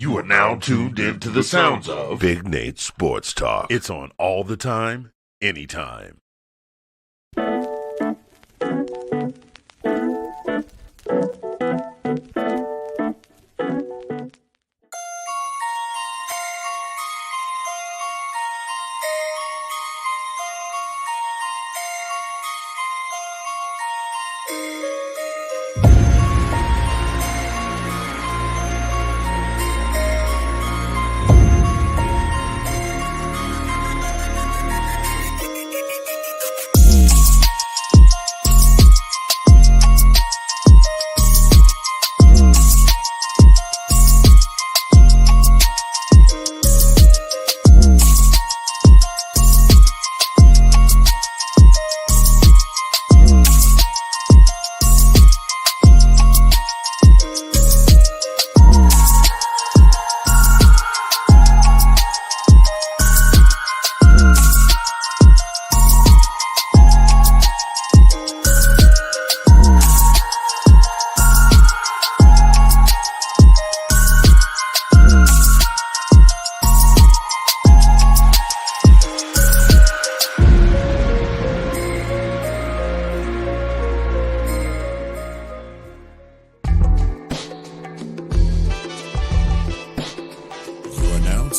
You are now tuned into the sounds of Big Nate Sports Talk. It's on all the time, anytime.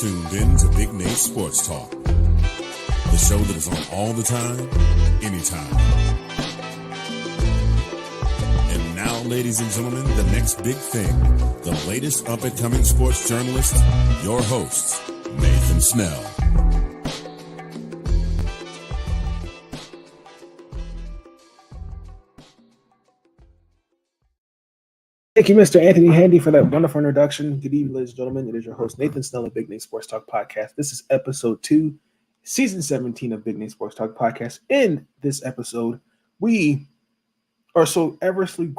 Tuned in to Big Nate Sports Talk, the show that is on all the time, anytime. And now, ladies and gentlemen, the next big thing, the latest up-and-coming sports journalist, your host, Nathan Snell. Thank you, Mr. Anthony Handy, for that wonderful introduction. Good evening, ladies and gentlemen. It is your host, Nathan Snell of Big Nate Sports Talk Podcast. This is episode 2, season 17 of Big Nate Sports Talk Podcast. In this episode, we are so everly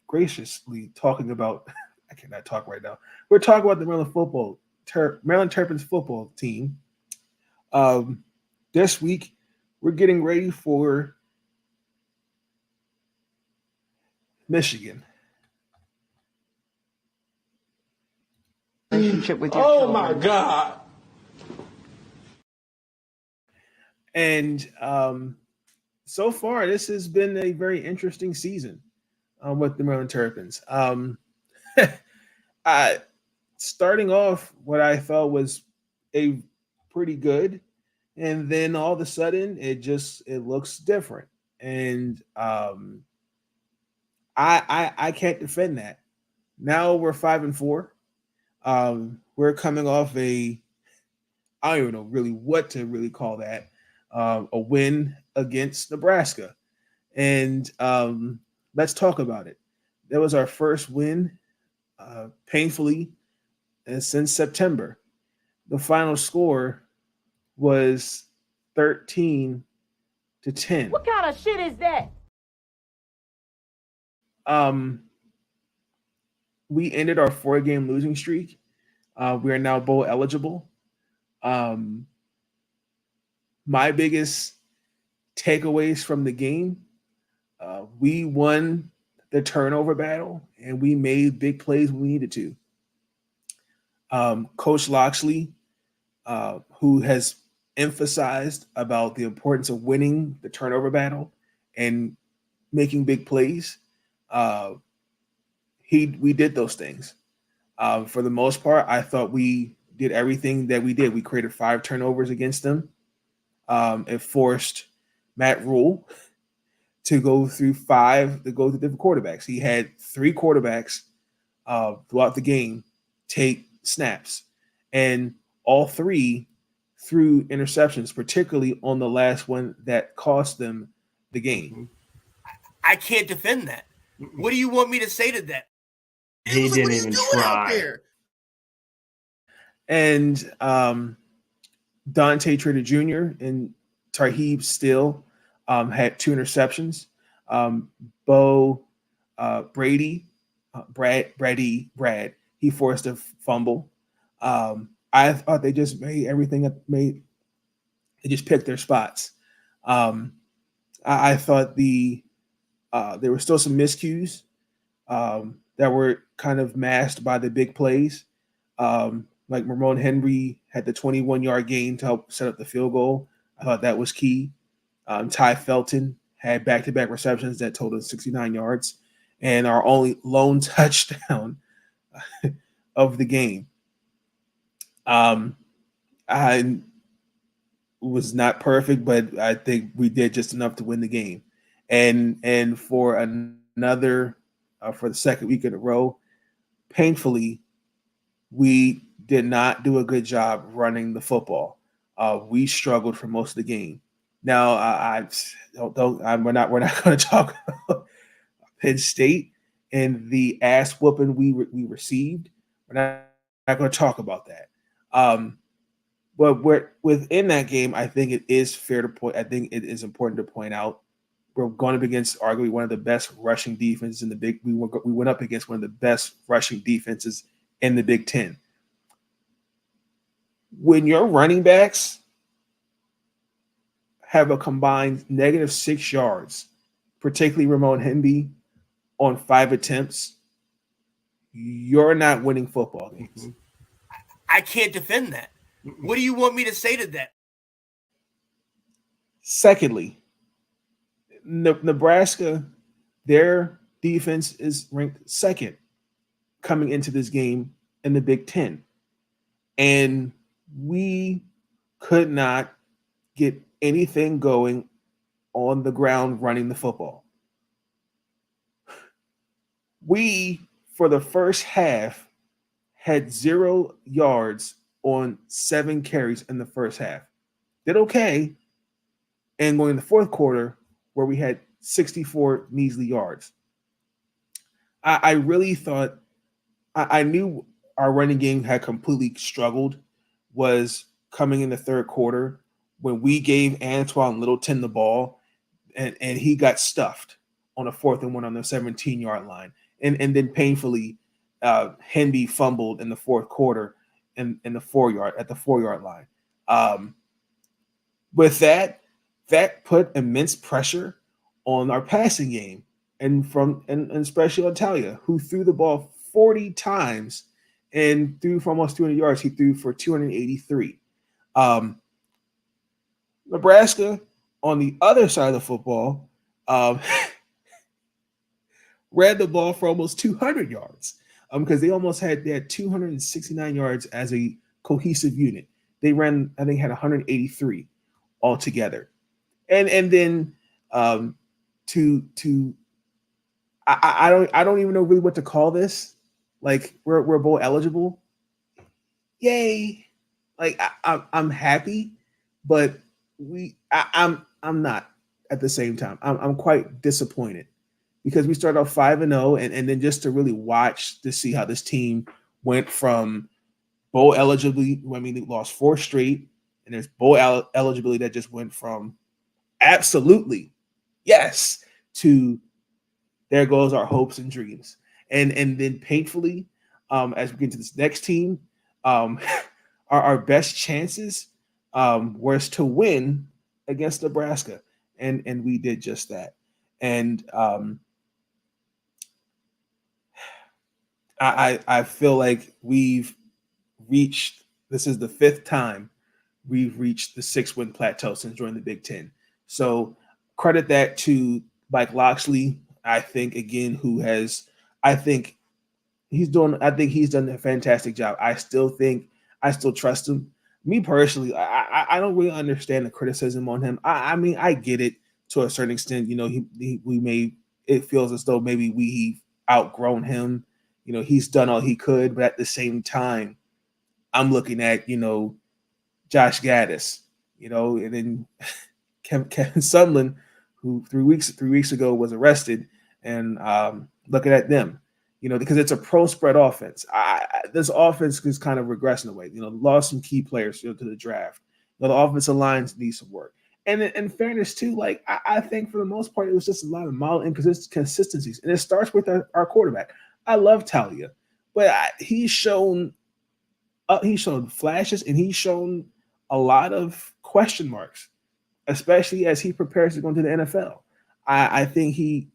graciously talking about, I cannot talk right now. We're talking about the Maryland Terrapins football team. This week, we're getting ready for Michigan. Relationship with your children. My God. And so far, this has been a very interesting season with the Maryland Terrapins. Starting off, what I thought was a pretty good, and then all of a sudden, it looks different. And I can't defend that. Now we're 5-4. We're coming off I don't even know really what to really call that, a win against Nebraska. And let's talk about it. That was our first win, painfully, since September. The final score was 13-10. What kind of shit is that? We ended our 4-game losing streak. We are now bowl eligible. My biggest takeaways from the game, we won the turnover battle, and we made big plays when we needed to. Coach Loxley, who has emphasized about the importance of winning the turnover battle and making big plays, we did those things. For the most part, I thought we did everything that we did. We created 5 turnovers against them. It forced Matt Rule to go through different quarterbacks. He had 3 quarterbacks throughout the game take snaps, and all 3 threw interceptions, particularly on the last one that cost them the game. I can't defend that. What do you want me to say to that? He didn't even try. And Dante Trader Jr. and Tarheeb Still had 2 interceptions. Brad, he forced a fumble. I thought they just made everything they just picked their spots. I thought there were still some miscues that were kind of masked by the big plays. Like Ramon Henry had the 21-yard gain to help set up the field goal. I thought that was key. Ty Felton had back-to-back receptions that totaled 69 yards, and our only lone touchdown of the game. I was not perfect, but I think we did just enough to win the game. And for another for the second week in a row, painfully, we did not do a good job running the football. We struggled for most of the game. Now, we're not going to talk about Penn State and the ass whooping we received. We're not going to talk about that. But within that game, I think it is fair to point. I think it is important to point out we're going up against arguably one of the best rushing defenses in the Big. We went up against one of the best rushing defenses in the Big Ten. When your running backs have a combined -6 yards, particularly Ramon Henry, on 5 attempts, you're not winning football games. I can't defend that. What do you want me to say to that? Secondly, Nebraska, their defense is ranked second coming into this game in the Big Ten. And we could not get anything going on the ground running the football. We, for the first half, had 0 yards on 7 carries in the first half. Did okay. And going in the fourth quarter, where we had 64 measly yards. I really thought, I knew our running game had completely struggled, was coming in the third quarter when we gave Antoine Littleton the ball and he got stuffed on a 4th and 1 on the 17-yard line. And then painfully, Henry fumbled in the fourth quarter in the 4-yard line. With that put immense pressure on our passing game, and especially on Talia, who threw the ball 40 times and threw for almost 200 yards. He threw for 283. Nebraska, on the other side of the football, ran the ball for almost 200 yards because they had 269 yards as a cohesive unit. They ran, I think, had 183 altogether. And then I don't even know really what to call this. Like we're bowl eligible. Yay! Like I'm happy, but I'm not at the same time. I'm quite disappointed because we started off 5-0, and then just to really watch to see how this team went from bowl eligibility. I mean, they lost 4 straight, and there's bowl eligibility that just went from absolutely yes to there goes our hopes and dreams. And then painfully, as we get to this next team, our best chances was to win against Nebraska, and we did just that. And I feel like we've reached. This is the 5th time we've reached the 6-win plateau since joining the Big Ten. So credit that to Mike Loxley. I think again, I think he's done a fantastic job. I still trust him. Me personally, I don't really understand the criticism on him. I mean, I get it to a certain extent. You know, it feels as though maybe we've outgrown him. You know, he's done all he could, but at the same time, I'm looking at, Josh Gaddis, and then Kevin Sumlin, who 3 weeks ago was arrested, and looking at them, because it's a pro spread offense. This offense is kind of regressing away. Lost some key players to the draft. The offensive lines need some work. And in fairness too, like I think for the most part, it was just a lot of mild inconsistencies, and it starts with our quarterback. I love Talia, but he's shown flashes, and he's shown a lot of question marks, especially as he prepares to go into the NFL. I think he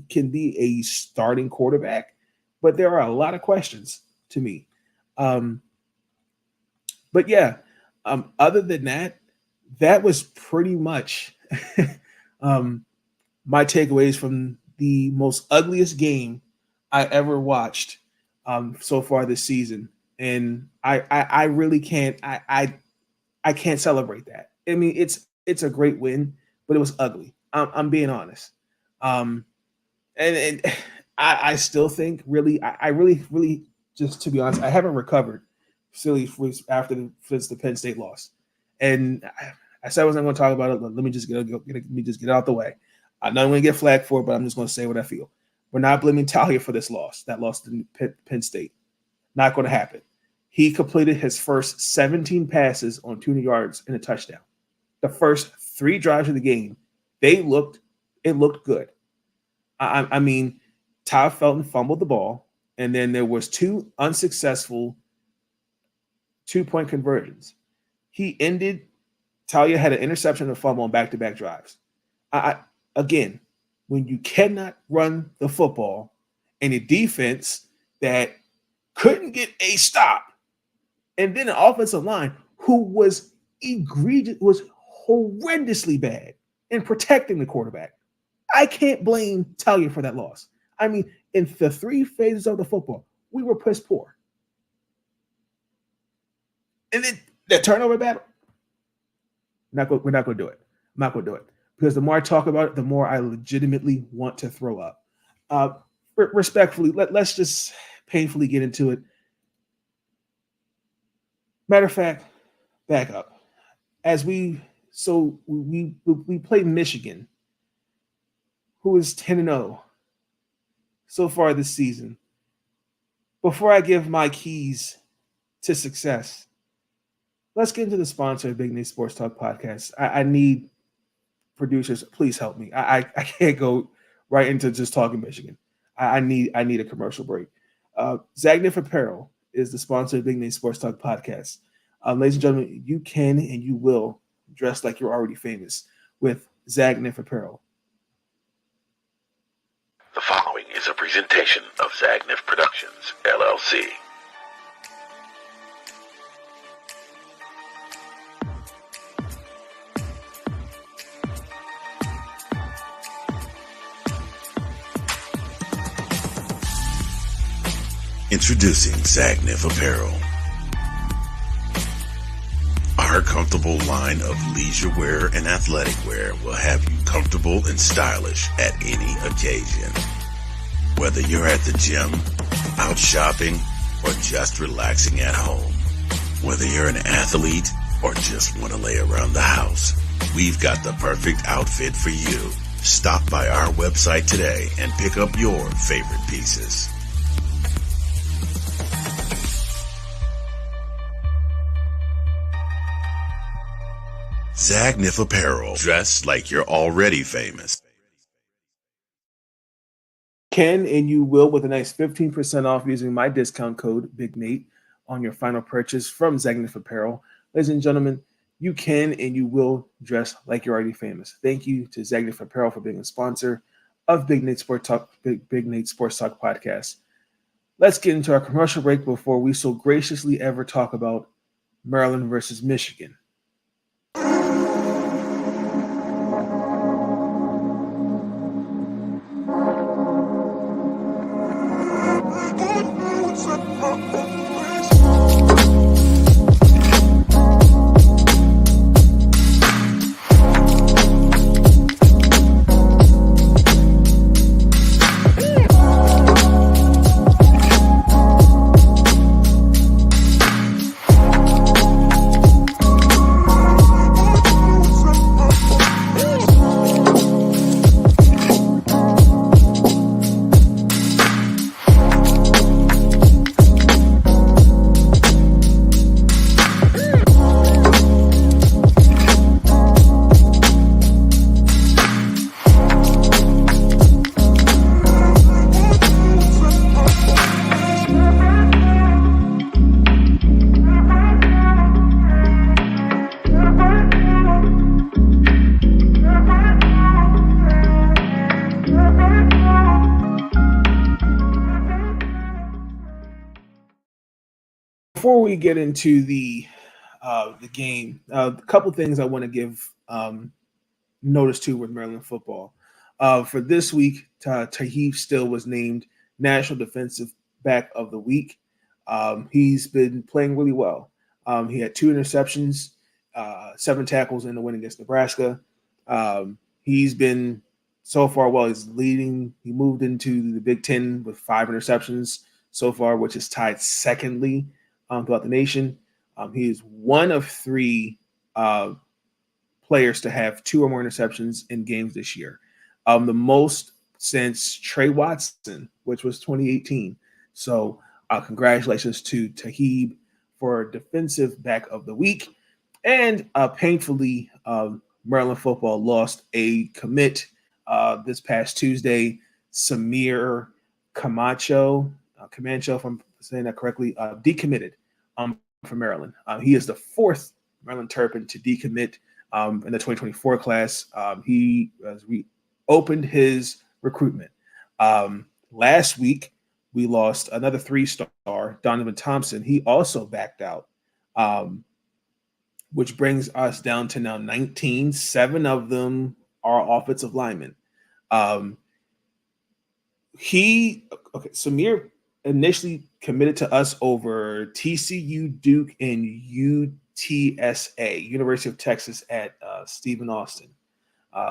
can be a starting quarterback, but there are a lot of questions to me. But yeah, other than that, that was pretty much my takeaways from the most ugliest game I ever watched so far this season. And I really can't I can't celebrate that. I mean, it's a great win, but it was ugly. I'm being honest. And I still think I really just, to be honest, I haven't recovered silly since the Penn State loss. And I said I wasn't going to talk about it. Let me just get it out the way. I know I'm going to get flagged for it, but I'm just going to say what I feel. We're not blaming Talia for this loss. That loss to Penn State. Not going to happen. He completed his first 17 passes on 200 yards and a touchdown. The first 3 drives of the game, it looked good. I mean, Todd Felton fumbled the ball, and then there was 2 unsuccessful 2-point conversions. Talia had an interception and a fumble on back-to-back drives. Again, when you cannot run the football and a defense that couldn't get a stop, and then an offensive line who was horrendously bad in protecting the quarterback, I can't blame Talia for that loss. I mean, in the 3 phases of the football, we were piss poor. And then the turnover battle, we're not going to do it. I'm not going to do it. Because the more I talk about it, the more I legitimately want to throw up. Respectfully, let's just painfully get into it. Matter of fact, back up. We played Michigan, who is 10-0 so far this season. Before I give my keys to success, let's get into the sponsor of Big Nate Sports Talk Podcast. I need producers, please help me. I can't go right into just talking Michigan. I need a commercial break. Zagnif Apparel is the sponsor of Big Nate Sports Talk Podcast. Ladies and gentlemen, you can and you will dress like you're already famous with Zagnif Apparel. The following is a presentation of Zagnif Productions, LLC. Introducing Zagnif Apparel. Our comfortable line of leisure wear and athletic wear will have you comfortable and stylish at any occasion. Whether you're at the gym, out shopping, or just relaxing at home. Whether you're an athlete or just want to lay around the house, we've got the perfect outfit for you. Stop by our website today and pick up your favorite pieces. Zagnif Apparel. Dress like you're already famous. Can and you will with a nice 15% off using my discount code BIGNATE on your final purchase from Zagnif Apparel. Ladies and gentlemen, you can and you will dress like you're already famous. Thank you to Zagnif Apparel for being a sponsor of Big Nate Sports Talk Podcast. Let's get into our commercial break before we so graciously ever talk about Maryland versus Michigan. before we get into the game, a couple things I want to give notice to with Maryland football. For this week, Taheeb Still was named National Defensive Back of the Week. He's been playing really well. He had 2 interceptions, 7 tackles in the win against Nebraska. He's been so far well. He's leading. He moved into the Big Ten with 5 interceptions so far, which is tied secondly throughout the nation. He is one of 3 players to have 2 or more interceptions in games this year. The most since Trey Watson, which was 2018. So congratulations to Taheeb for Defensive Back of the Week. And painfully, Maryland football lost a commit this past Tuesday. Samir Camacho, if I'm saying that correctly, decommitted from Maryland. He is the 4th Maryland Terrapin to decommit in the 2024 class. He reopened his recruitment. Last week, we lost another 3-star, Donovan Thompson. He also backed out, which brings us down to now 19. 7 of them are offensive linemen. Samir initially committed to us over TCU, Duke, and UTSA, University of Texas at Stephen Austin.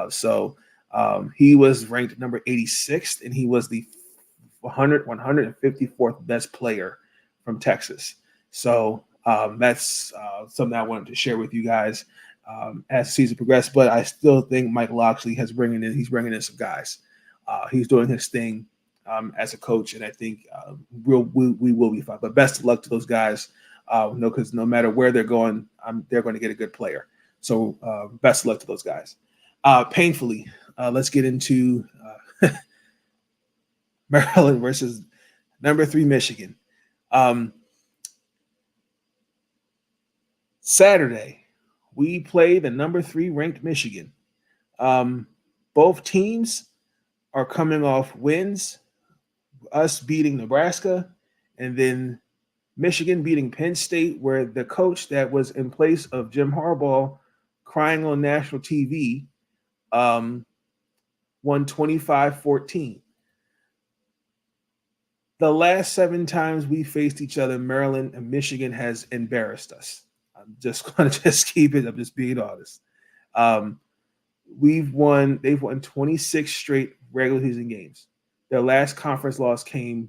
So he was ranked number 86th, and he was the 154th best player from Texas. So that's something I wanted to share with you guys as the season progressed. But I still think Mike Locksley he's bringing in some guys. He's doing his thing as a coach, and I think we will be fine. But best of luck to those guys. Because no matter where they're going, they're going to get a good player. So best of luck to those guys. Painfully, let's get into Maryland versus number 3 Michigan. Saturday, we play the number 3 ranked Michigan. Both teams are coming off wins, us beating Nebraska, and then Michigan beating Penn State, where the coach that was in place of Jim Harbaugh crying on national TV won 25-14. The last 7 times we faced each other, Maryland and Michigan has embarrassed us. I'm just going to keep it. I'm just being honest. They've won 26 straight regular season games. Their last conference loss came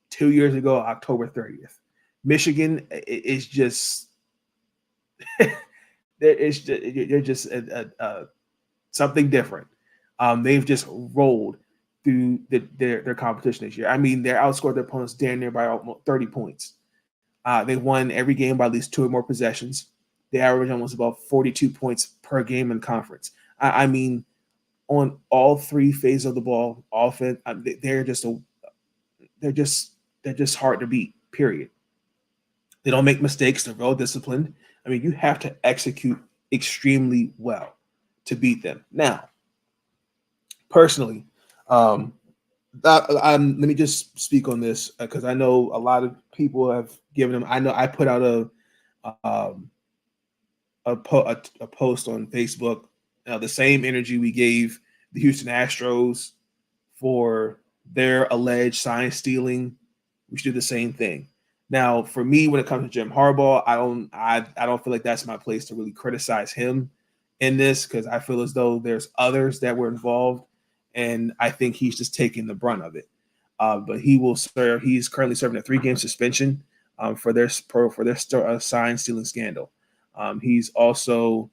2 years ago, October 30th. Michigan is just they're just something different. They've just rolled through their competition this year. I mean, they outscored their opponents damn near by almost 30 points. They won every game by at least 2 or more possessions. They average almost about 42 points per game in conference. I mean, on all 3 phases of the ball, offense, they're just hard to beat. Period. They don't make mistakes. They're well disciplined. I mean, you have to execute extremely well to beat them. Now, personally, let me just speak on this because I know a lot of people have given them. I know I put out a post on Facebook. The same energy we gave the Houston Astros for their alleged sign stealing, we should do the same thing. Now, for me, when it comes to Jim Harbaugh, I don't feel like that's my place to really criticize him in this because I feel as though there's others that were involved, and I think he's just taking the brunt of it. But he will serve. He's currently serving a 3-game suspension for their sign stealing scandal. He's also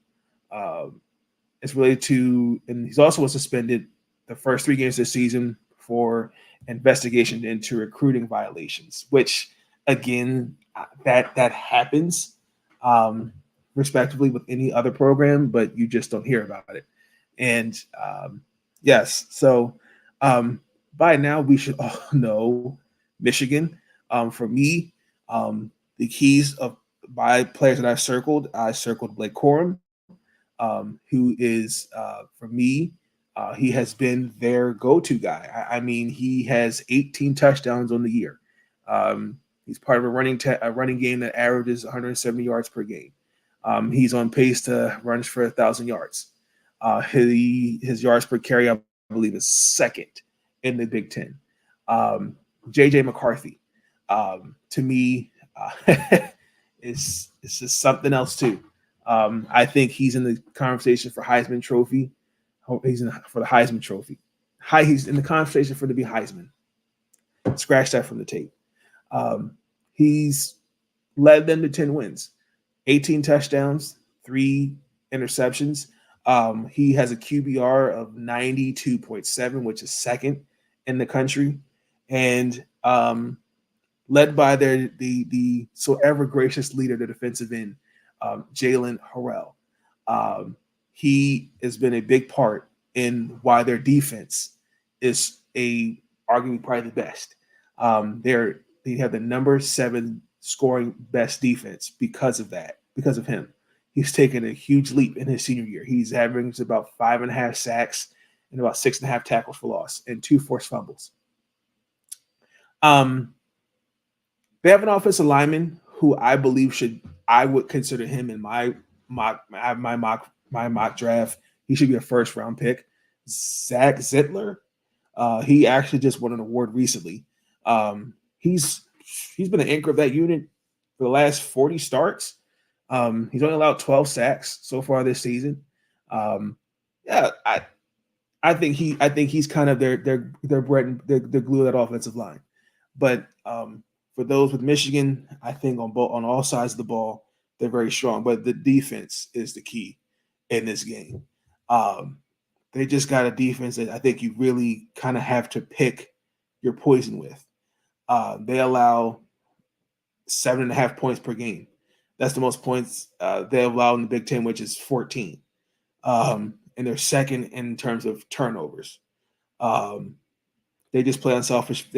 it's related to, and he's also was suspended the first 3 games this season for investigation into recruiting violations, which again, that happens respectively with any other program, but you just don't hear about it. And yes, so by now we should all know Michigan. For me, the keys of by players that I circled Blake Corum, who is for me, he has been their go-to guy. I mean, he has 18 touchdowns on the year. He's part of a running game that averages 170 yards per game. He's on pace to run for 1,000 yards. His yards per carry, I believe, is second in the Big Ten. J.J. McCarthy, to me, is just something else too. I think he's in the conversation for Heisman Trophy. For the Heisman Trophy. He's in the conversation for to be Heisman. Scratch that from the tape. He's led them to 10 wins, 18 touchdowns, 3 interceptions. He has a QBR of 92.7, which is second in the country, and led by the so ever gracious leader, the defensive end, Jalen Harrell. He has been a big part in why their defense is arguably probably the best. They have the number 7 scoring best defense because of him. He's taken a huge leap in his senior year. He's averaged about 5.5 sacks and about 6.5 tackles for loss and 2 forced fumbles. They have an offensive lineman who I believe I would consider him in my mock draft. He should be a first round pick. Zach Zittler. He actually just won an award recently. He's been the anchor of that unit for the last 40 starts. He's only allowed 12 sacks so far this season. I think he's kind of their bread and their glue of that offensive line. But for those with Michigan, I think on all sides of the ball, they're very strong. But the defense is the key in this game. They just got a defense that I think you really kind of have to pick your poison with. They allow 7.5 points per game. That's the most points they allow in the Big Ten, which is 14. And they're second in terms of turnovers. They just play unselfish.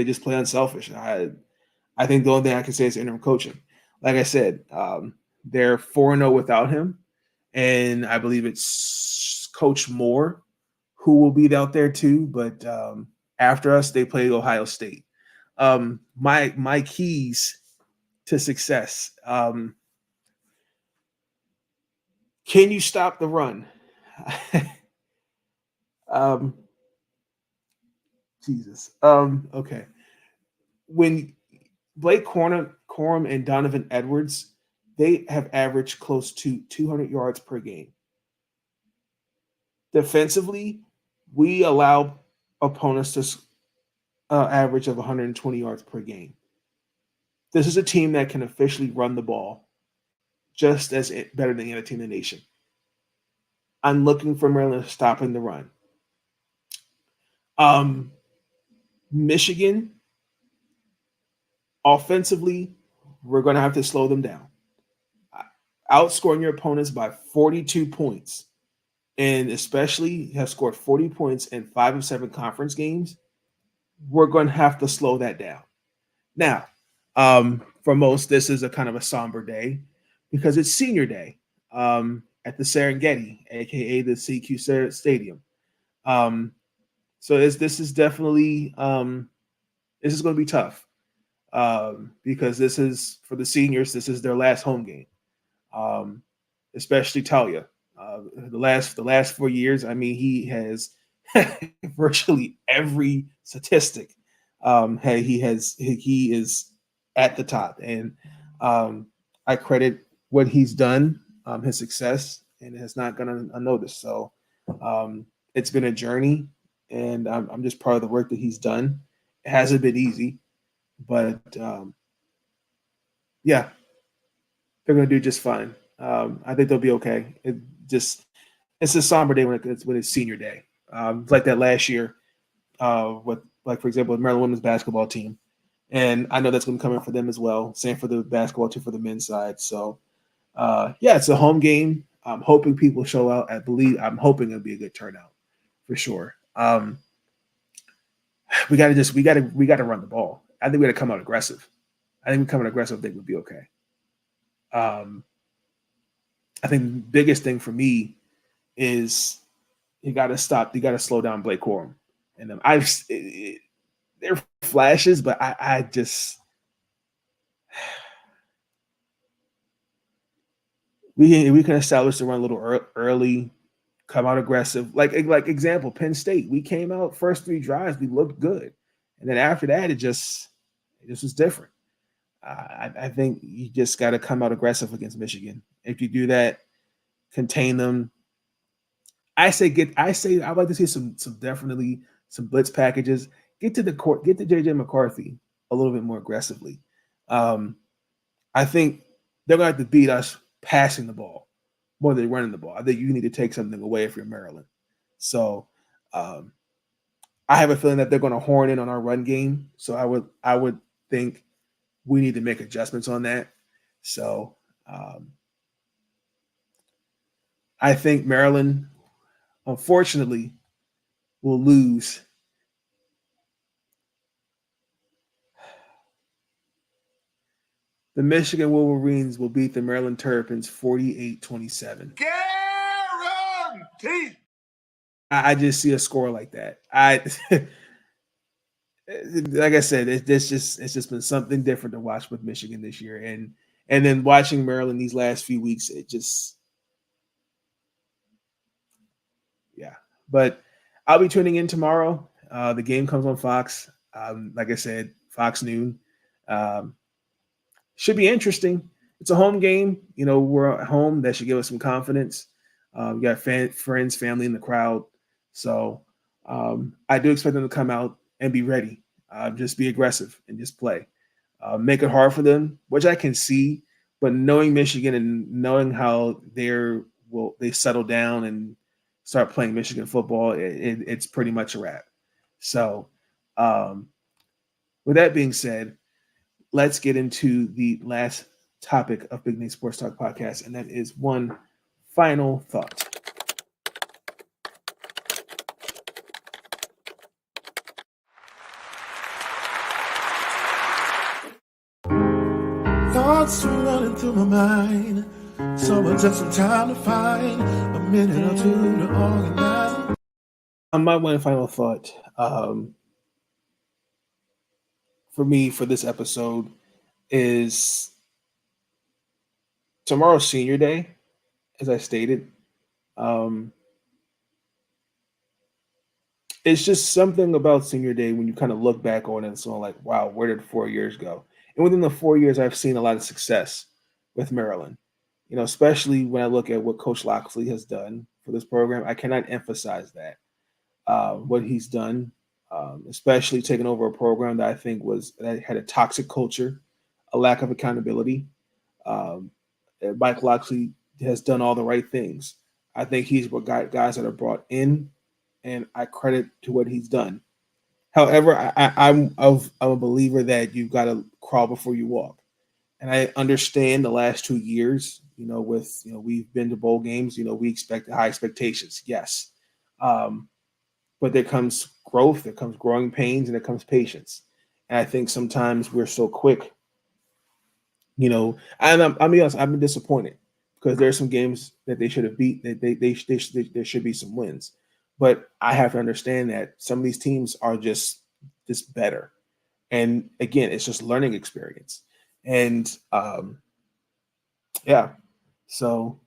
I think the only thing I can say is interim coaching. Like I said, they're 4-0 without him, and I believe it's Coach Moore who will be out there too. But after us, they play Ohio State. My keys to success. Can you stop the run? Jesus. Okay. When Blake Corum and Donovan Edwards, they have averaged close to 200 yards per game. Defensively, we allow opponents to average of 120 yards per game. This is a team that can officially run the ball just as better than any other team in the nation. I'm looking for Maryland stopping the run. Michigan, offensively, we're going to have to slow them down. Outscoring your opponents by 42 points, and especially have scored 40 points in 5 of 7 conference games, we're going to have to slow that down. Now, for most, this is a kind of a somber day because it's senior day at the Serengeti, aka the SECU Stadium. So this is definitely this is going to be tough because this is for the seniors. This is their last home game, especially Talia. The last 4 years, I mean, he has virtually every statistic. He is at the top, and I credit what he's done, his success, and it has not gone unnoticed. So it's been a journey, and I'm just proud of the work that he's done. It hasn't been easy, but yeah, they're going to do just fine. I think they'll be okay. It's a somber day when it's senior day. Like that last year, for example, the Maryland women's basketball team. And I know that's going to come in for them as well. Same for the basketball team for the men's side. So, it's a home game. I'm hoping people show out. I'm hoping it'll be a good turnout for sure. We got to run the ball. I think we got to come out aggressive. I think they would be okay. I think the biggest thing for me is you got to slow down Blake Corum. And they're flashes, but I just we can establish the run a little early, come out aggressive. Like example, Penn State. We came out first 3 drives, we looked good, and then after that, it just was different. I think you just got to come out aggressive against Michigan. If you do that, contain them. I'd like to see some definitely some blitz packages. Get to the court, get to JJ McCarthy a little bit more aggressively. I think they're going to have to beat us passing the ball more than running the ball. I think you need to take something away if you're Maryland. So I have a feeling that they're going to horn in on our run game. So I would think we need to make adjustments on that. So I think Maryland, unfortunately, will lose. The Michigan Wolverines will beat the Maryland Terrapins 48-27. Guaranteed. I just see a score like that. Like I said, it's just been something different to watch with Michigan this year, and then watching Maryland these last few weeks, it just, yeah. But I'll be tuning in tomorrow. The game comes on Fox. Like I said, Fox Noon. Should be interesting. It's a home game. You know, we're at home. That should give us some confidence. We got friends, family in the crowd. So I do expect them to come out and be ready. Just be aggressive and just play. Make it hard for them, which I can see. But knowing Michigan and knowing how they settle down and start playing Michigan football, it's pretty much a wrap. So with that being said, let's get into the last topic of Big Nate Sports Talk Podcast, and that is one final thought. Thoughts are running through my mind, so I took some time to find a minute or two to organize. My one final thought for me for this episode is tomorrow's senior day, as I stated. It's just something about senior day when you kind of look back on it and so like, wow, where did 4 years go? And within the 4 years, I've seen a lot of success with Maryland. You know, especially when I look at what Coach Locksley has done for this program, I cannot emphasize that. What he's done, especially taking over a program that I think that had a toxic culture, a lack of accountability. Mike Locksley has done all the right things. I think he's what guys that are brought in, and I credit to what he's done. However, I'm a believer that you've got to crawl before you walk, and I understand the last 2 years. You know, we've been to bowl games. You know, we expect high expectations. Yes. But there comes growth, there comes growing pains, and there comes patience. And I think sometimes we're so quick, you know, and I'm honest, I've been disappointed because there's some games that they should have beat. There should be some wins. But I have to understand that some of these teams are just better. And again, it's just learning experience. And yeah, so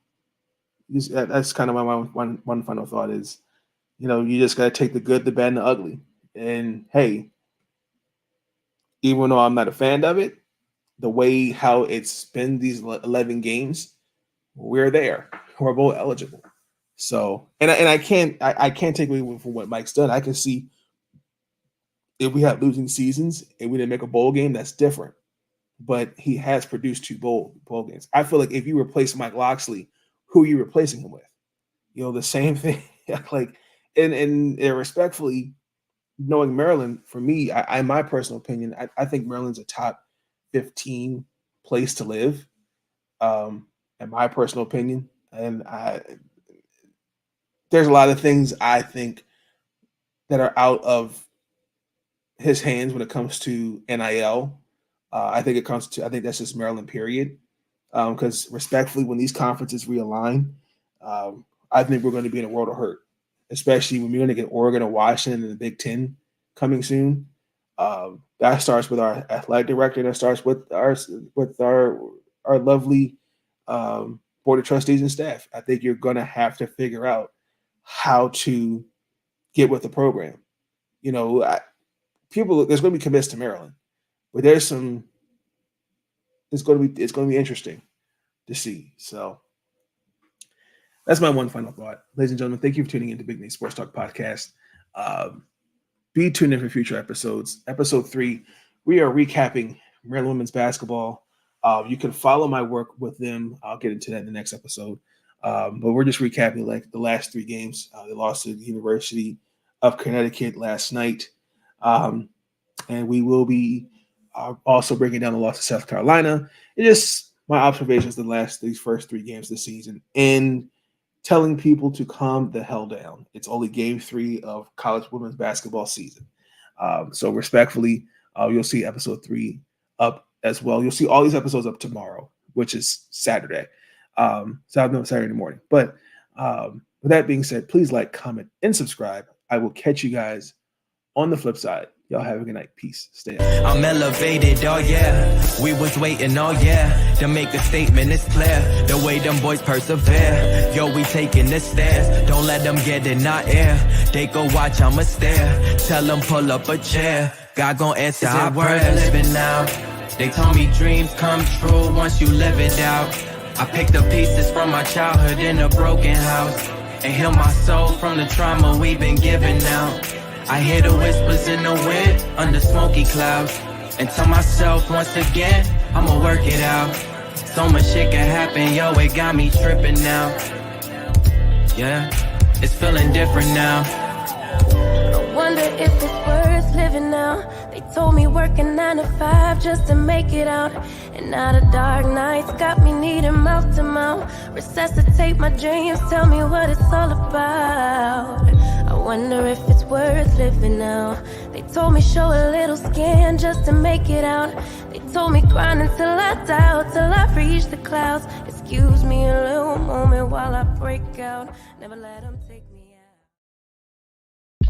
that's kind of my one final thought is, you know, you just got to take the good, the bad, and the ugly. And hey, even though I'm not a fan of it, the way how it's been these 11 games, we're there. We're both eligible. So, and I can't take away from what Mike's done. I can see if we have losing seasons and we didn't make a bowl game, that's different. But he has produced 2 bowl games. I feel like if you replace Mike Locksley, who are you replacing him with? You know, the same thing. Like, and respectfully, knowing Maryland, for me, I my personal opinion, I think Maryland's a top 15 place to live, in my personal opinion. And there's a lot of things I think that are out of his hands when it comes to NIL. I think that's just Maryland, period. Because respectfully, when these conferences realign, I think we're going to be in a world of hurt, especially when we're going to get Oregon and Washington and the Big Ten coming soon. That starts with our athletic director. That starts with our lovely board of trustees and staff. I think you're going to have to figure out how to get with the program. You know, there's going to be commits to Maryland, but it's going to be interesting to see. So that's my one final thought. Ladies and gentlemen, thank you for tuning in to Big Nate Sports Talk Podcast. Be tuned in for future episodes. Episode 3, we are recapping Maryland women's basketball. You can follow my work with them. I'll get into that in the next episode. But we're just recapping like the last 3 games. They lost to the University of Connecticut last night. And we will be also breaking down the loss to South Carolina. It's just my observations these first 3 games this season and telling people to calm the hell down. It's only game 3 of college women's basketball season. So respectfully, you'll see episode 3 up as well. You'll see all these episodes up tomorrow, which is Saturday. Saturday morning. But with that being said, please like, comment, and subscribe. I will catch you guys on the flip side. Y'all have a good night. Peace. Stay out. I'm elevated, oh yeah. We was waiting, oh yeah. To make a statement, it's clear. The way them boys persevere. Yo, we taking the stairs. Don't let them get in our ear. They go watch, I'ma stare. Tell them pull up a chair. God gon' answer our prayers. Living now. They told me dreams come true once you live it out. I picked up pieces from my childhood in a broken house. And heal my soul from the trauma we've been giving out. I hear the whispers in the wind under smoky clouds. And tell myself once again, I'ma work it out. So much shit can happen, yo, it got me tripping now. Yeah, it's feeling different now. I wonder if it's worth living now. They told me working 9 to 5 just to make it out. And now the dark nights got me needing mouth to mouth. Resuscitate my dreams, tell me what it's all about. I wonder if it's worth living now. They told me show a little skin just to make it out. They told me grind until I doubt, till I reach the clouds. Excuse me a little moment while I break out. Never let them take me out.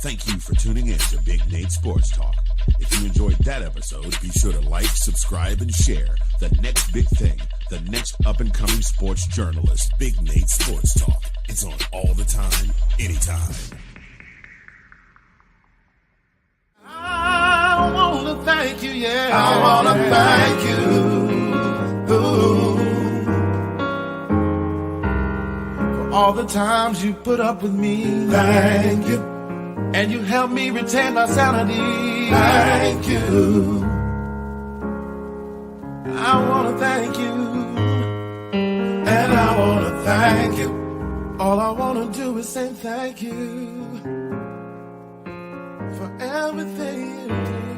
Thank you for tuning in to Big Nate Sports Talk. If you enjoyed that episode, be sure to like, subscribe, and share the next big thing, the next up-and-coming sports journalist, Big Nate Sports Talk. It's on all the time, anytime. I want to thank you, yeah. I want to thank you. Ooh. For all the times you put up with me. Thank you. And you helped me retain my sanity. Thank you. I want to thank you. And I want to thank you. All I want to do is say thank you for everything you do.